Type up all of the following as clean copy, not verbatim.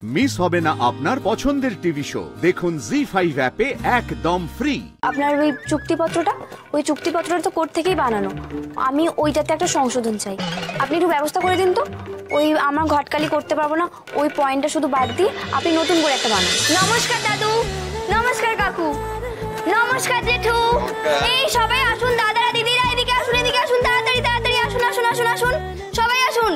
Miss হবে না আপনার পছন্দের টিভি শো। দেখুন জি5 অ্যাপে একদম ফ্রি। আপনার ওই চুক্তিপত্রটা তো কোর্ট থেকেই বানানো। আমি ওইটাতে একটা সংশোধন চাই। আপনি একটু ব্যবস্থা করে দিন তো। ওই আমার ঘটকালি করতে পারবো না, ওই পয়েন্টটা শুধু বাদ দিয়ে আপনি নতুন করে একটা বানান। নমস্কার দাদু, নমস্কার কাকু, নমস্কার জেঠু। এই সবাই আসুন, দাদারা দিদিরা এদিকে আসুন, এদিকে আসুন, তাড়াতাড়ি তাড়াতাড়ি আসুন আসুন আসুন আসুন, সবাই আসুন।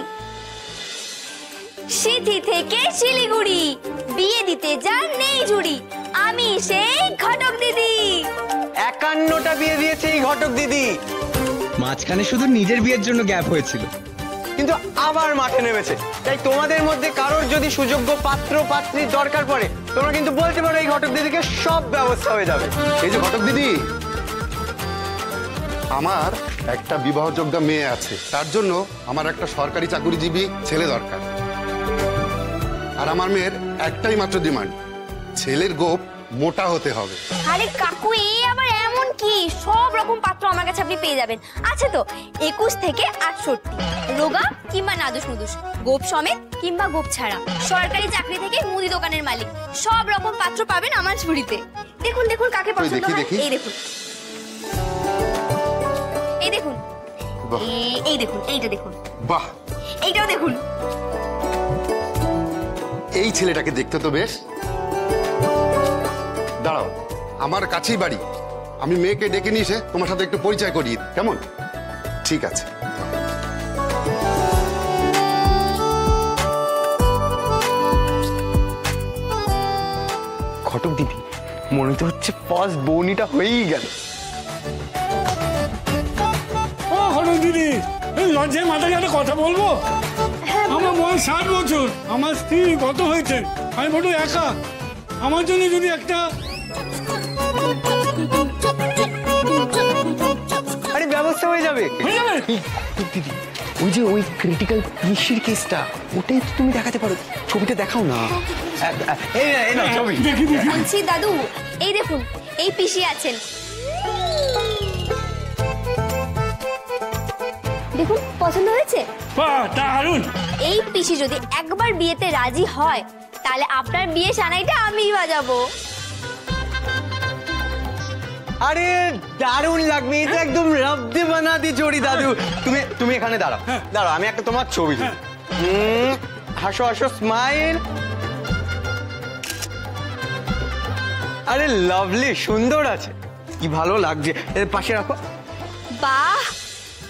সিথি থেকে শিলিগুড়ি বিয়ে দিতে যান নেই ঝুড়ি, আমি সেই ঘটক দিদি। 51টা বিয়ে দিয়েছে এই ঘটক দিদি। মাঝখানে শুধু নিজের বিয়ের জন্য গ্যাপ হয়েছিল, কিন্তু আবার মাঠে নেমেছে। তাই তোমাদের মধ্যে কারোর যদি সুযোগ্য পাত্র পাত্রীর দরকার পড়ে, তোমরা কিন্তু বলতে পারো এই ঘটক দিদিকে, সব ব্যবস্থা হয়ে যাবে। এই যে ঘটক দিদি, আমার একটা বিবাহযোগ্য মেয়ে আছে, তার জন্য আমার একটা সরকারি চাকরিজীবী ছেলে দরকার। আর আমার মেয়ের একটাই মাত্র ডিমান্ড, ছেলের গোপ মোটা হতে হবে। আরে কাকু, এই আবার এমন কি? সব রকম পাত্র আমার কাছে আপনি পেয়ে যাবেন। আছে তো 21 থেকে 68, রোগা কিংবা নাদুস নুদুস, গোপ সমেত কিংবা গোপ ছাড়া, সরকারি চাকরি থেকে মুদি দোকানের মালিক, সব রকম পাত্র পাবেন আমার ঝুড়িতে। দেখুন দেখুন কাকে পছন্দ হয়। এই দেখুন, এই দেখুন, এই দেখুন, এইটা দেখুন, বাহ, এইটাও দেখুন। এই ছেলেটাকে দেখতে তো বেশ। দাঁড়াও, আমার কাছেই বাড়ি, আমি মেয়েকে ডেকে নিয়ে এসে তোমার সাথে একটু পরিচয় করিয়ে দিই, কেমন? ঠিক আছে। ঘটক দিদি, মনে তো হচ্ছে ফার্স্ট বৌনিটা হয়েই গেল। ও ঘটক দিদি, এই লজ্জায় মাথায় একটা কথা বলবো? আমার বয়স 60 বছর, আমার স্ত্রী গত হয়েছে, আমি বড় একা। আমার জন্য যদি একটা... আরে ব্যবস্থা হয়ে যাবে। দিদি, ওই যে ওই ক্রিটিক্যাল পিসির কেসটা, ওটাই তো তুমি দেখাতে পারো, ছবিটা দেখাও না। এই না ছবি দেখি দেখি। বলছি দাদু, এই দেখুন, এই পিসি আছেন, দেখুন পছন্দ হয়েছে? বাহ, দারুণ। এই পিসি যদি একবার বিয়েতে রাজি হয়, তাহলে আপনার বিয়ে সানাইটা আমিই বাজাবো। আরে দারুণ লাগবে, এটা একদম রব্দে বানাদি জোড়ি। দাদু তুমি এখানে দাঁড়াও, দাঁড়াও, আমি একটা তোমার ছবি দিই। হাসো হাসো, স্মাইল। আরে লাভলি, সুন্দর আছে, কি ভালো লাগছে। এর পাশে রাখো। বাহ,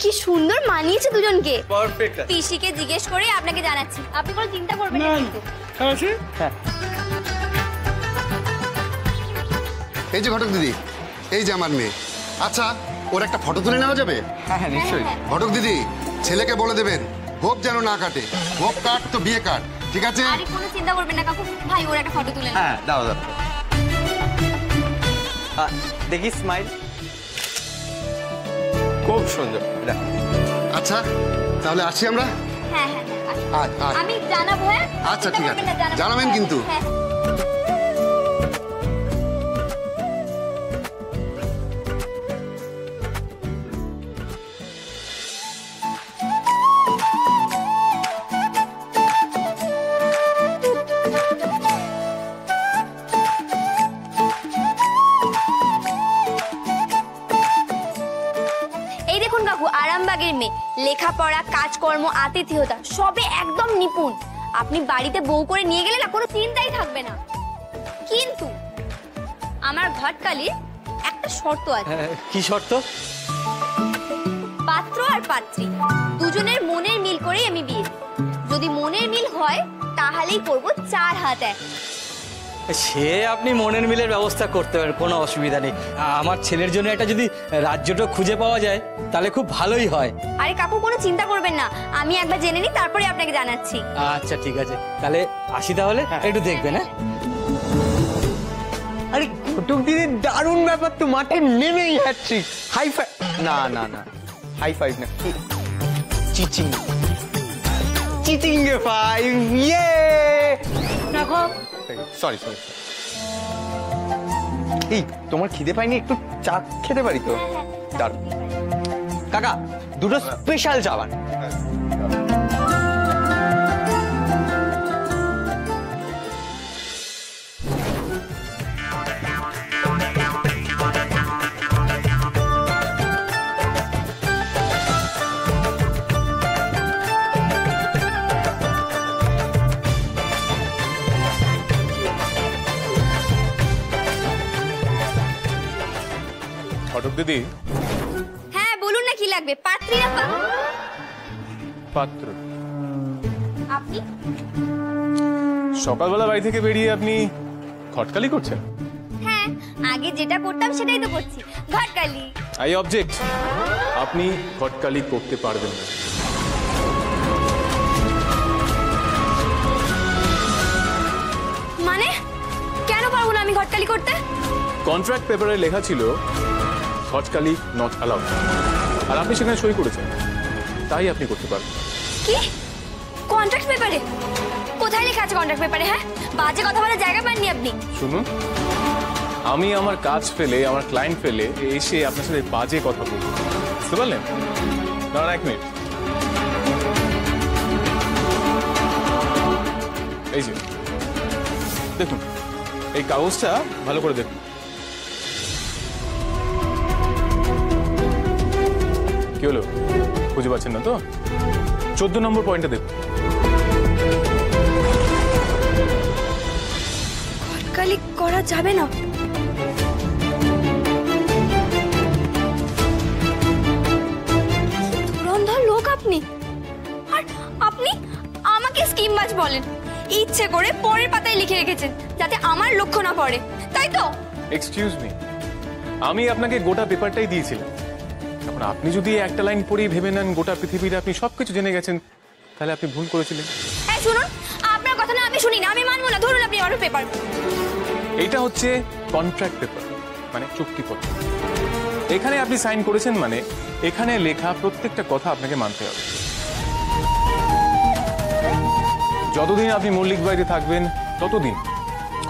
কি সুন্দর মানিয়েছে দুজনকে। পারফেক্ট। পিসিকে জিজ্ঞেস করে আপনাকে জানাচ্ছি, আপনি কোনো চিন্তা করবেন না কিন্তু। হ্যাঁ, এই যে ঘটক দিদি, এই যে আমার মেয়ে। আচ্ছা, ওর একটা ফটো তুলে নেওয়া যাবে? হ্যাঁ নিশ্চয়ই। ঘটক দিদি, ছেলেকে বলে দেবেন হোপ যেন না কাটে, হোপ কাট তো বিয়ে কাট, ঠিক আছে? আরে কোনো চিন্তা করবেন না কাকু, ভাই ওর একটা ফটো তুলে নেন। হ্যাঁ দাও দাও। দেখি স্মাইল, খুব সুন্দর। আচ্ছা, তাহলে আসি আমরা। হ্যাঁ হ্যাঁ, আজ আজ আমি জানাবো। হ্যাঁ আচ্ছা, চিন্তা ঠিক আছে, করবেন না, জানাবো। জানাবেন কিন্তু। হ্যাঁ। এই দেখুন কাকু, আরামবাগের মেয়ে, লেখাপড়া, কাজকর্ম, আতিথেয়তা সবে একদম নিপুণ। আপনি বাড়িতে বউ করে নিয়ে গেলে না কোনো চিন্তাই থাকবে না। কিন্তু আমার ঘটকালির একটা শর্ত আছে। কি শর্ত? পাত্র আর পাত্রী দুজনের মনের মিল করেই আমি বিয়ে দিই। যদি মনের মিল হয় তাহলেই করব 4 হাত এক। সে আপনি মনের মিলের ব্যবস্থা করতে পারেন, কোনো অসুবিধা নেই। আমার ছেলের জন্য একটা যদি রাজ্যটা খুঁজে পাওয়া যায় তাহলে খুব ভালোই হয়। আরে কাকু কোনো চিন্তা করবেন না, আমি একবার জেনে নিই তারপরে আপনাকে জানাচ্ছি। আচ্ছা ঠিক আছে, তাহলে আসি তাহলে, একটু দেখবেন। হ্যাঁ, আরে ঘটক দিদি, দারুণ ব্যাপার তো, মাঠে নেমেই হ্যাট্রিক। High five. না না না, হাই ফাইভ না, চিচিং চিচিং ফাইভ। ইয়ে রাঘব, সরি সরি। এই তোমার খিদে পাইনি? একটু চা খেতে পারি তো? দাঁড়াও কাকা, দুটো স্পেশাল চা বানান। দিদি হ্যাঁ বলুন না কি লাগবে, পাত্রী না পাত্র। আপনি? সকালবেলা বাড়ি থেকে বেরিয়ে আপনি খটকালি করছেন? হ্যাঁ, আগে যেটা করতাম সেটাই তো করছি, ঘটকালি। আই অবজেক্ট, আপনি খটকালি করতে পারবেন না। মানে কেন পারবো না আমি ঘটকালি করতে? কন্ট্রাক্ট পেপারে লেখা ছিল খটকালি নট অ্যালাউড, আর আপনি সেখানে সই করেছেন, তাই আপনি করতে পারবেন। কি কন্ট্রাক্ট পেপারে? কোথায় লেখা আছে কন্ট্রাক্ট পেপারে? হ্যাঁ, বাজে কথা বলার জায়গা পাননি আপনি। শুনুন, আমি আমার কাজ ফেলে, আমার ক্লায়েন্ট ফেলে এসে আপনার সাথে বাজে কথা বলবো, বুঝতে পারলেন? দাঁড়ান এক মিনিট। এই যে দেখুন, এই কাগজটা ভালো করে দেখুন। কি হলো, বুঝতে পারছেন না তো? 14 নম্বর পয়েন্টটা দেখুন। ঘটকালি করা যাবে না। ধুরন্ধর লোক আপনি। আর আপনি আমাকে স্কিমবাজ বলেন, ইচ্ছে করে পরের পাতায় লিখে রেখেছেন যাতে আমার লক্ষ্য না পড়ে, তাই তো? এক্সকিউজ মি, আমি আপনাকে গোটা পেপারটাই দিয়েছিলাম। এখন আপনি যদি একটা লাইন পড়েই ভেবে নেন গোটা পৃথিবীর আপনি সবকিছু জেনে গেছেন, তাহলে আপনি ভুল করেছিলেন। হ্যাঁ শুনুন, আপনার কথা না আমি শুনি না, আমি মানবো না। ধরুন আপনি আমার পেপার। এটা হচ্ছে কন্ট্রাক্ট পেপার, মানে চুক্তিপত্র। এখানে আপনি সাইন করেছেন, মানে এখানে লেখা প্রত্যেকটা কথা আপনাকে মানতে হবে। যতদিন আপনি মল্লিক বাড়িতে থাকবেন ততদিন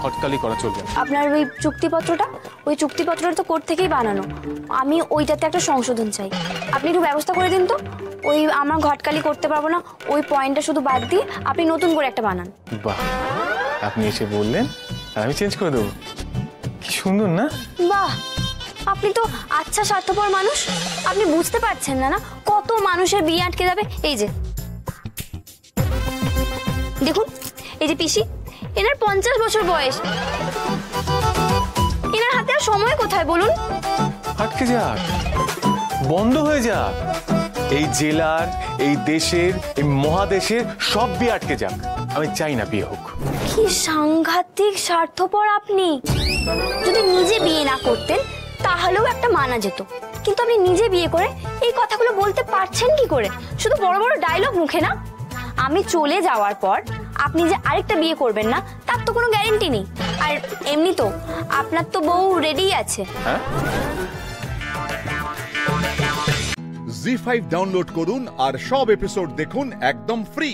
খটকালি করা চলবে না। আপনার ওই চুক্তিপত্রটা, ওই চুক্তিপত্রটা তো কোর্ট থেকেই বানানো, আমি ওইটাতে একটা সংশোধন চাই। আপনি একটু ব্যবস্থা করে দিন তো। ওই আমার ঘটকালি করতে পারবো না, ওই পয়েন্টটা শুধু বাদ দিয়ে আপনি নতুন করে একটা বানান। বাহ, আপনি এসে বললেন আর আমি চেঞ্জ করে দেবো। কি সুন্দর না? বাহ, আপনি তো আচ্ছা স্বার্থপর মানুষ। আপনি বুঝতে পারছেন না না কত মানুষের বিয়ে আটকে যাবে। এই যে দেখুন, এই যে পিসি, এনার 50 বছর বয়স, এনার হাতে আর সময় কোথায় বলুন? আটকে যাক, বন্ধ হয়ে যাক। এই জেলার, এই দেশের, এই মহাদেশের সব বিয়ে আটকে যাক। আমি চাই না বিয়ে হোক। কি সাংঘাতিক স্বার্থপর আপনি। যদি নিজে বিয়ে না করতেন তাহলেও একটা মানা যেত, কিন্তু আপনি নিজে বিয়ে করে এই কথাগুলো বলতে পারছেন কি করে? শুধু বড় বড় ডায়লগ মুখে না। আমি চলে যাওয়ার পর আপনি যে আরেকটা বিয়ে করবেন না তার তো কোনো গ্যারান্টি নেই। আর এমনি তো আপনার তো বউ রেডি আছে। হ্যাঁ, জি5 ডাউনলোড করুন আর সব এপিসোড দেখুন একদম ফ্রি।